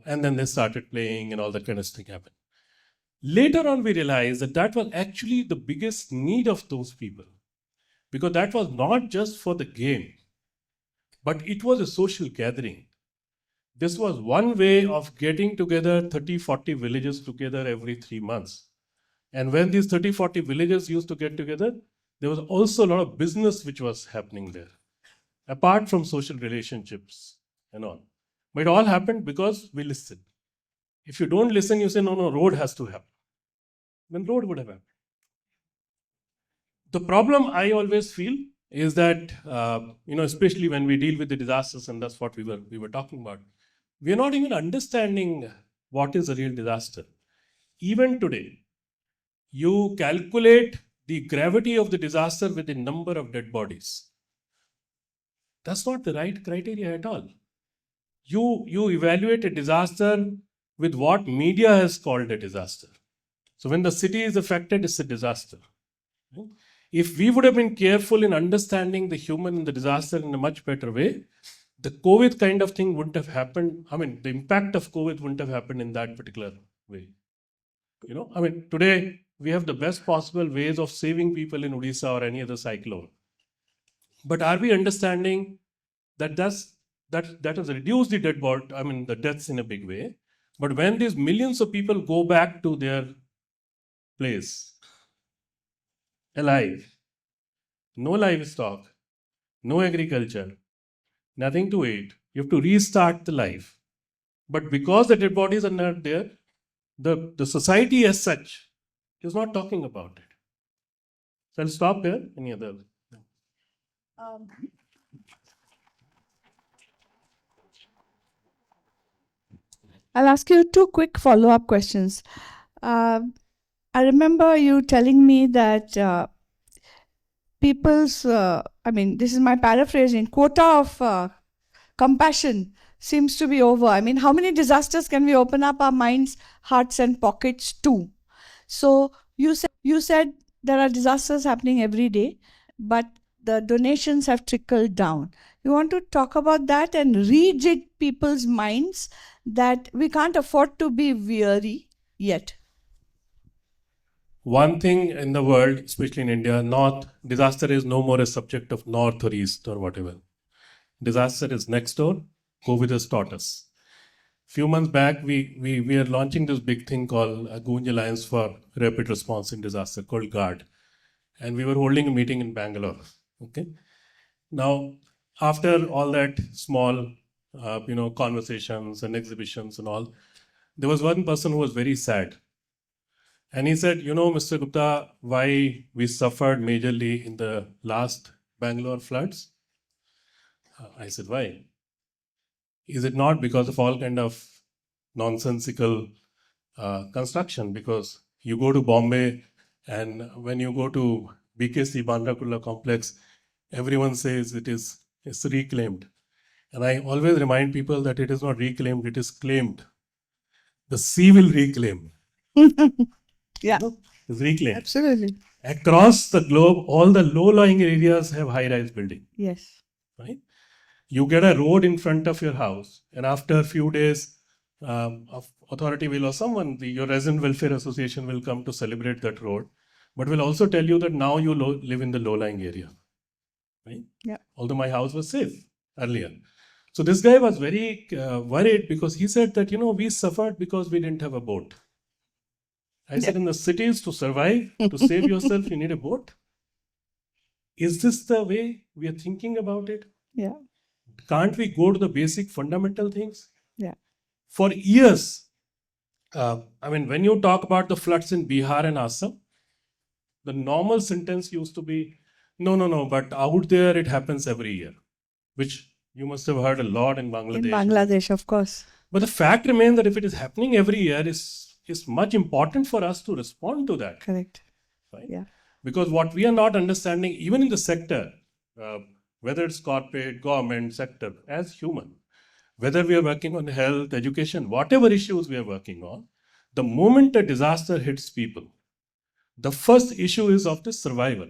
D: And then they started playing and all that kind of thing happened. Later on, we realized that was actually the biggest need of those people, because that was not just for the game, but it was a social gathering. this was one way of getting together 30, 40 villages together every 3 months. And when these 30, 40 villages used to get together, there was also a lot of business which was happening there, apart from social relationships and all. But it all happened because we listened. If you don't listen, you say, no, road has to happen. Then road would have happened. The problem I always feel is that, especially when we deal with the disasters, and that's what we were talking about, we are not even understanding what is a real disaster. Even today, you calculate the gravity of the disaster with the number of dead bodies. That's not the right criteria at all. You evaluate a disaster with what media has called a disaster. So when the city is affected, it's a disaster. If we would have been careful in understanding the human in the disaster in a much better way, the COVID kind of thing wouldn't have happened. The impact of COVID wouldn't have happened in that particular way. Today we have the best possible ways of saving people in Odisha or any other cyclone. But are we understanding that that has reduced the the deaths in a big way? But when these millions of people go back to their place, alive, no livestock, no agriculture, nothing to eat, you have to restart the life. But because the dead bodies are not there, the society as such is not talking about it. So I'll stop here. Any other?
A: I'll ask you two quick follow-up questions. I remember you telling me that people's, this is my paraphrasing, quota of compassion seems to be over. How many disasters can we open up our minds, hearts, and pockets to? So you said there are disasters happening every day, but the donations have trickled down. You want to talk about that and rejig people's minds that we can't afford to be weary yet?
D: One thing in the world, especially in India, disaster is no more a subject of north or east or whatever. Disaster is next door. COVID has taught us. Few months back, we are launching this big thing called Goonj Alliance for Rapid Response in Disaster, called GUARD. And we were holding a meeting in Bangalore. Okay. Now, after all that small, conversations and exhibitions and all, there was one person who was very sad. And he said, Mr. Gupta, why we suffered majorly in the last Bangalore floods? I said, why? Is it not because of all kind of nonsensical construction? Because you go to Bombay and when you go to BKC Bandra Kurla complex, everyone says it's reclaimed. And I always remind people that it is not reclaimed, it is claimed. The sea will reclaim.
A: Yeah.
D: It's reclaimed.
A: Absolutely.
D: Across the globe, all the low-lying areas have high-rise building.
A: Yes.
D: Right? You get a road in front of your house, and after a few days, authority will or someone, your resident welfare association will come to celebrate that road, but will also tell you that now you live in the low-lying area. Right?
A: Yeah.
D: Although my house was safe earlier. So this guy was very worried because he said that, we suffered because we didn't have a boat. I said, in the cities, to survive, to save yourself, you need a boat. Is this the way we are thinking about it?
A: Yeah.
D: Can't we go to the basic fundamental things?
A: Yeah.
D: For years, when you talk about the floods in Bihar and Assam, the normal sentence used to be, no, but out there it happens every year, which you must have heard a lot in Bangladesh.
A: In Bangladesh, of course.
D: But the fact remains that if it is happening every year, is much important for us to respond to that.
A: Correct.
D: Right?
A: Yeah.
D: Because what we are not understanding, even in the sector, whether it's corporate, government, sector, as human, whether we are working on health, education, whatever issues we are working on, the moment a disaster hits people, the first issue is of the survival.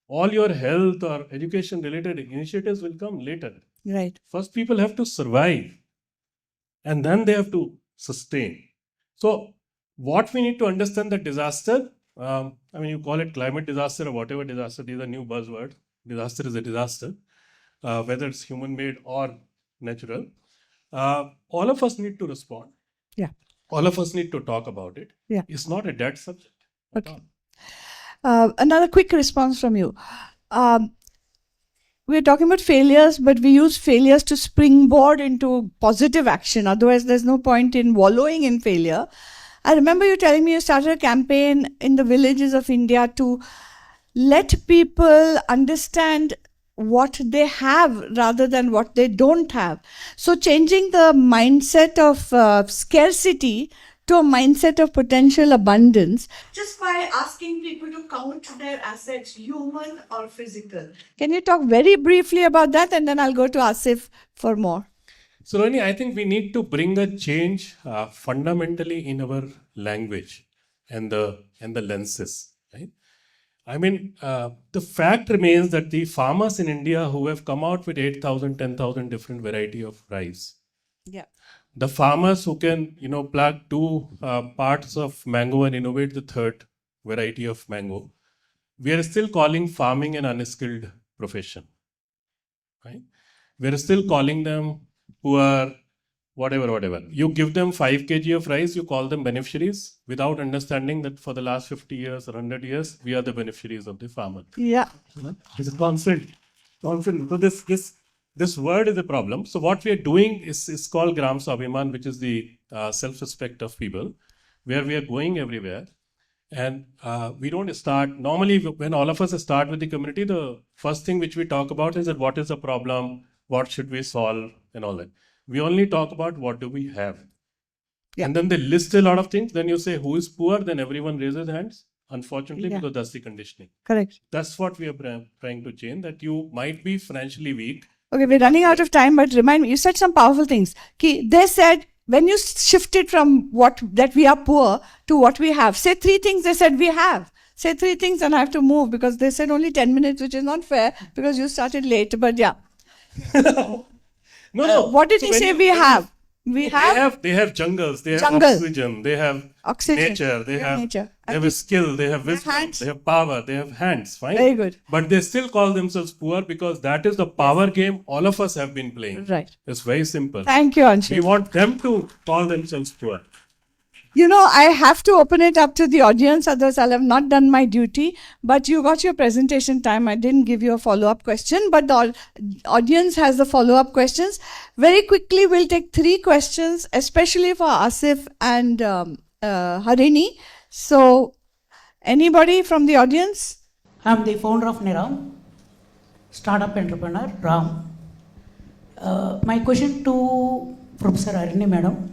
D: All your health or education related initiatives will come later.
A: Right.
D: First, people have to survive and then they have to sustain. So, what we need to understand that disaster, you call it climate disaster or whatever disaster, these are new buzzwords. Disaster is a disaster, whether it's human made or natural. all of us need to respond.
A: Yeah.
D: All of us need to talk about it.
A: Yeah.
D: It's not a dead subject. at
A: Okay.
D: all.
A: Another quick response from you. We're talking about failures, but we use failures to springboard into positive action. Otherwise, there's no point in wallowing in failure. I remember you telling me you started a campaign in the villages of India to let people understand what they have rather than what they don't have. So changing the mindset of scarcity to a mindset of potential abundance, just by asking people to count their assets, human or physical. Can you talk very briefly about that, and then I'll go to Asif for more.
D: So, Rohini, I think we need to bring a change fundamentally in our language and the lenses, right? I mean, the fact remains that the farmers in India who have come out with 8,000, 10,000 different variety of rice,
A: Yeah.
D: the farmers who can, pluck two parts of mango and innovate the third variety of mango, we are still calling farming an unskilled profession, right? We are still calling them who are whatever. You give them 5 kg of rice, you call them beneficiaries without understanding that for the last 50 years or 100 years, we are the beneficiaries of the farmer.
A: Yeah.
D: This is constant. So this word is a problem. So what we are doing is called Gram Swabhiman, which is the self-respect of people, where we are going everywhere. And we don't start, normally when all of us start with the community, the first thing which we talk about is that what is the problem, what should we solve, and all that. We only talk about what do we have.
A: Yeah.
D: And then they list a lot of things. Then you say who is poor, then everyone raises hands. Unfortunately,
A: Yeah.
D: because that's the conditioning.
A: Correct.
D: That's what we are trying to change, that you might be financially weak.
A: Okay, we're running out of time, but remind me, you said some powerful things. They said, when you shifted from that we are poor to what we have, say 3 things they said we have. Say 3 things and I have to move because they said only 10 minutes, which is not fair because you started late, but yeah.
D: No.
A: What did
D: So
A: he
D: when
A: say
D: you-
A: we
D: when you-
A: have? We have
D: They have jungles, they have
A: Jungle.
D: oxygen, they have
A: oxygen.
D: nature, they have
A: nature.
D: they have a skill, they have wisdom,
A: hands.
D: they have power, they have hands, fine.
A: Very good.
D: But they still call themselves poor because that is the power game all of us have been playing.
A: Right.
D: It's very simple.
A: Thank you, Anshu.
D: We want them to call themselves poor.
A: You know, I have to open it up to the audience, otherwise I'll have not done my duty. But you got your presentation time. I didn't give you a follow-up question, but the audience has the follow-up questions. Very quickly, we'll take 3 questions, especially for Asif and Harini. So, anybody from the audience?
E: I'm the founder of Niram, startup entrepreneur, Ram. My question to Professor Harini Madam.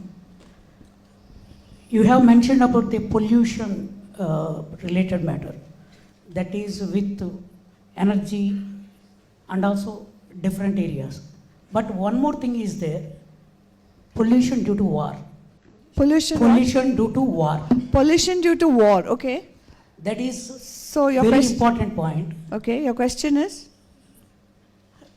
E: You have mentioned about the pollution related matter, that is with energy and also different areas. But one more thing is there, pollution due to war.
A: Pollution. What?
E: Pollution due to war.
A: Pollution due to war. Okay.
E: That is
A: So your
E: very
A: question.
E: important point
A: Okay. Your question is.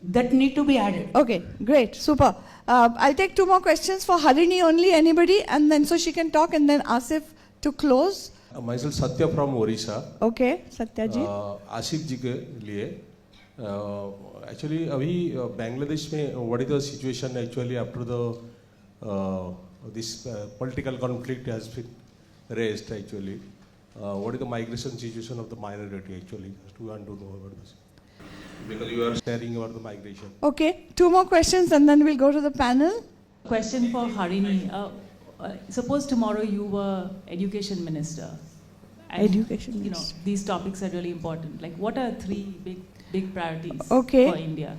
E: that need to be added.
A: Okay. Great. Super. I'll take 2 more questions for Harini only. Anybody, and then so she can talk, and then Asif to close.
F: Myself Satya from Orissa.
A: Okay. Satya ji.
F: Asif जी के लिए actually अभी बांग्लादेश में what is the situation actually after the this political conflict has been raised actually what is the migration situation of the minority actually to want to know about this because you are sharing about the migration.
A: Okay. 2 more questions, and then we'll go to the panel.
G: Question for Harini. Suppose tomorrow you were education minister. And,
A: Education
G: You know,
A: minister.
G: these topics are really important. Like, what are 3 big priorities
A: Okay.
G: for India?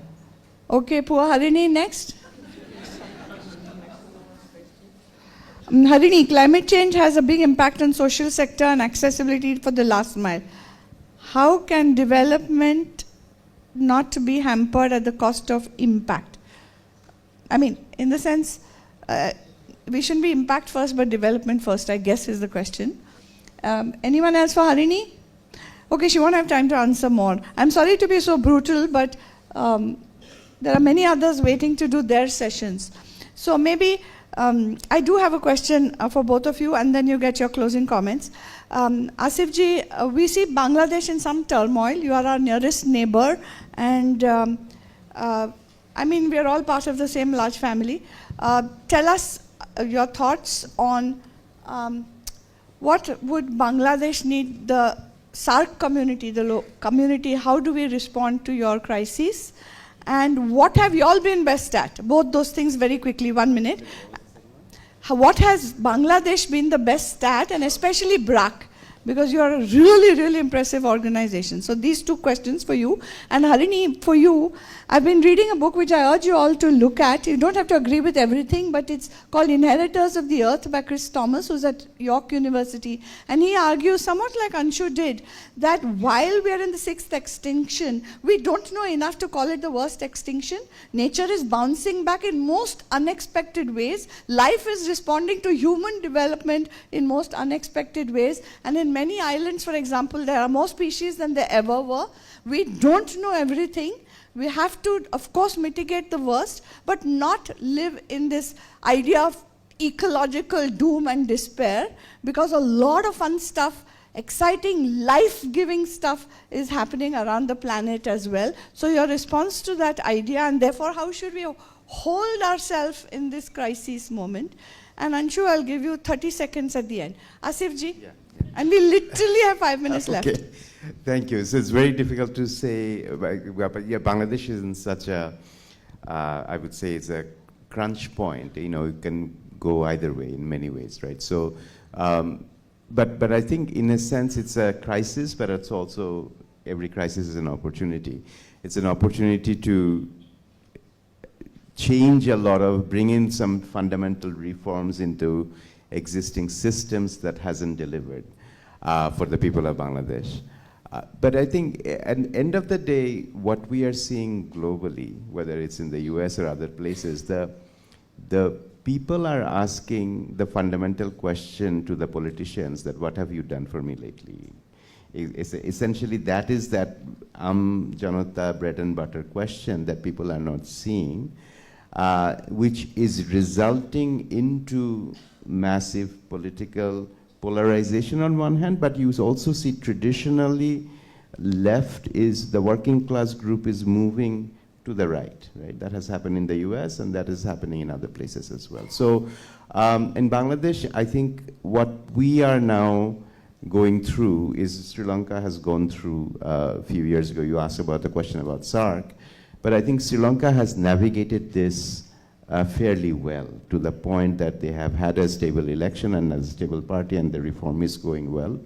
A: Okay, poor Harini, next. Harini, climate change has a big impact on social sector and accessibility for the last mile. How can development not be hampered at the cost of impact? I mean, in the sense, we shouldn't be impact first, but development first, I guess is the question. Anyone else for Harini? Okay, she won't have time to answer more. I'm sorry to be so brutal, but there are many others waiting to do their sessions. So maybe I do have a question for both of you, and then you get your closing comments. Asif ji, we see Bangladesh in some turmoil. You are our nearest neighbor, and I mean, we are all part of the same large family. tell us your thoughts on what would Bangladesh need, the SARC community, the community, how do we respond to your crises? And what have you all been best at? Both those things very quickly, 1 minute. What has Bangladesh been the best at, and especially BRAC? Because you are a really, really impressive organization. So these 2 questions for you. And Harini, for you, I've been reading a book which I urge you all to look at. You don't have to agree with everything, but it's called Inheritors of the Earth by Chris Thomas, who's at York University. And he argues, somewhat like Anshu did, that while we are in the 6th extinction, we don't know enough to call it the worst extinction. Nature is bouncing back in most unexpected ways. Life is responding to human development in most unexpected ways. And in many islands, for example, there are more species than there ever were. We don't know everything. We have to, of course, mitigate the worst, but not live in this idea of ecological doom and despair, because a lot of fun stuff, exciting, life-giving stuff is happening around the planet as well. So your response to that idea, and therefore how should we hold ourselves in this crisis moment? And Anshu, I'll give you 30 seconds at the end. Asif ji?
B: Yeah.
A: And we literally have 5 minutes left.
B: Okay. Thank you. So it's very difficult to say, but yeah, Bangladesh is in such a, I would say it's a crunch point. You know, it can go either way in many ways, right? So, but I think in a sense it's a crisis, but it's also, every crisis is an opportunity. It's an opportunity to change a lot of, bring in some fundamental reforms into existing systems that hasn't delivered for the people of Bangladesh. But I think at the end of the day, what we are seeing globally, whether it's in the US or other places, the people are asking the fundamental question to the politicians that what have you done for me lately? Essentially, that is that Janata bread and butter question that people are not seeing, which is resulting into massive political polarization on one hand, but you also see traditionally left is, the working class group is moving to the right, right? That has happened in the US and that is happening in other places as well. So in Bangladesh, I think what we are now going through is Sri Lanka has gone through a few years ago. You asked about the question about SARC, but I think Sri Lanka has navigated this fairly well, to the point that they have had a stable election and a stable party, and the reform is going well.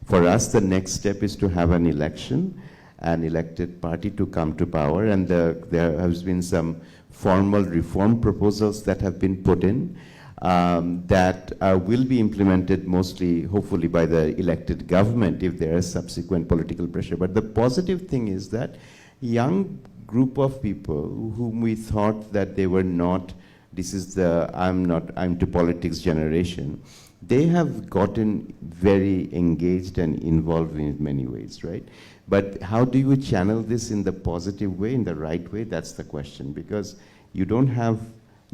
B: For us, the next step is to have an election, an elected party to come to power, and there has been some formal reform proposals that have been put in that will be implemented mostly, hopefully, by the elected government if there is subsequent political pressure. But the positive thing is that young group of people whom we thought that they were not, this is the I'm to politics generation, they have gotten very engaged and involved in many ways, right? But how do you channel this in the positive way, in the right way? That's the question, because you don't have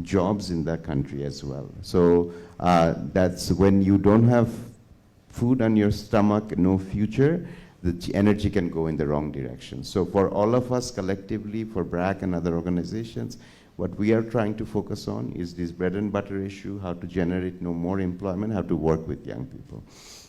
B: jobs in the country as well. So that's when you don't have food on your stomach, no future, the energy can go in the wrong direction. So for all of us collectively, for BRAC and other organizations, what we are trying to focus on is this bread and butter issue, how to generate no more employment, how to work with young people.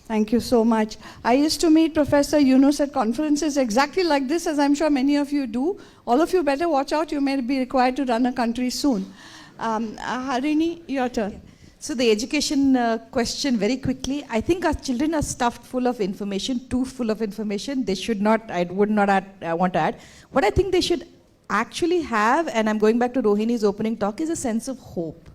A: Thank you so much. I used to meet Professor Yunus at conferences exactly like this, as I'm sure many of you do. All of you better watch out, you may be required to run a country soon. Harini, your turn.
C: So the education question, very quickly, I think our children are stuffed full of information, too full of information. They should not, I would not want to add. What I think they should actually have, and I'm going back to Rohini's opening talk, is a sense of hope.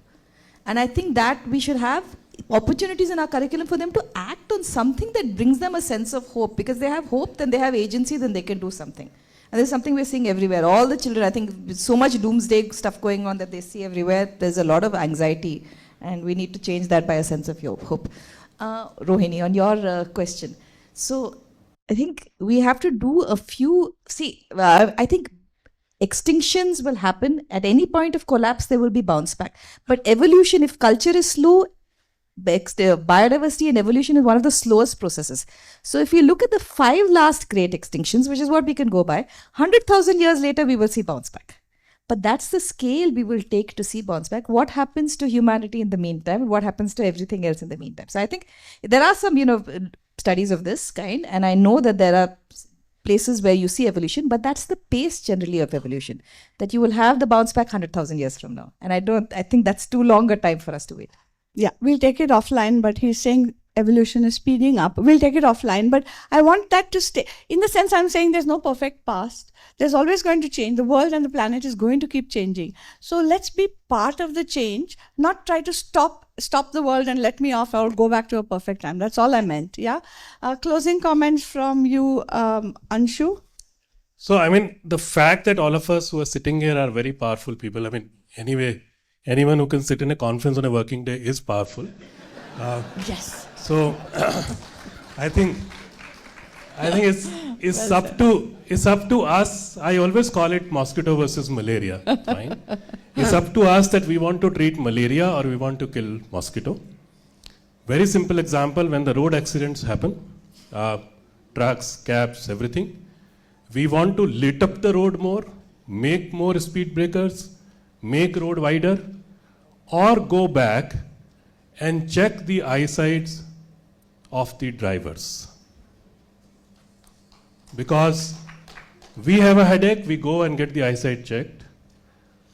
C: And I think that we should have opportunities in our curriculum for them to act on something that brings them a sense of hope, because they have hope, then they have agency, then they can do something. And there's something we're seeing everywhere. All the children, I think, with so much doomsday stuff going on that they see everywhere, there's a lot of anxiety. And we need to change that by a sense of hope. Rohini, on your question. So I think we have to do a few, I think extinctions will happen. At any point of collapse, there will be bounce back. But evolution, if culture is slow, biodiversity and evolution is one of the slowest processes. So if you look at the 5 last great extinctions, which is what we can go by, 100,000 years later, we will see bounce back. But that's the scale we will take to see bounce back. What happens to humanity in the meantime? What happens to everything else in the meantime? So I think there are some, studies of this kind, and I know that there are places where you see evolution, but that's the pace generally of evolution, that you will have the bounce back 100,000 years from now. And I think that's too long a time for us to wait.
A: Yeah, we'll take it offline, but he's saying evolution is speeding up. We'll take it offline, but I want that to stay. In the sense, I'm saying there's no perfect past. There's always going to change. The world and the planet is going to keep changing. So let's be part of the change, not try to stop the world and let me off or go back to a perfect time. That's all I meant, yeah? Closing comments from you, Anshu?
D: So, I mean, the fact that all of us who are sitting here are very powerful people, I mean, anyway, anyone who can sit in a conference on a working day is powerful.
A: Yes.
D: So, I think it's up to us. I always call it mosquito versus malaria. Fine. It's up to us that we want to treat malaria or we want to kill mosquito. Very simple example: when the road accidents happen, trucks, cabs, everything, we want to lit up the road more, make more speed breakers, make road wider, or go back and check the eyesights of the drivers. Because we have a headache, we go and get the eyesight checked.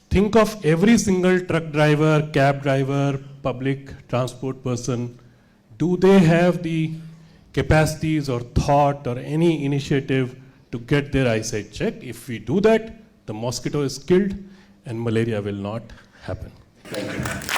D: Think of every single truck driver, cab driver, public transport person. Do they have the capacities or thought or any initiative to get their eyesight checked? If we do that, the mosquito is killed and malaria will not happen. Thank you.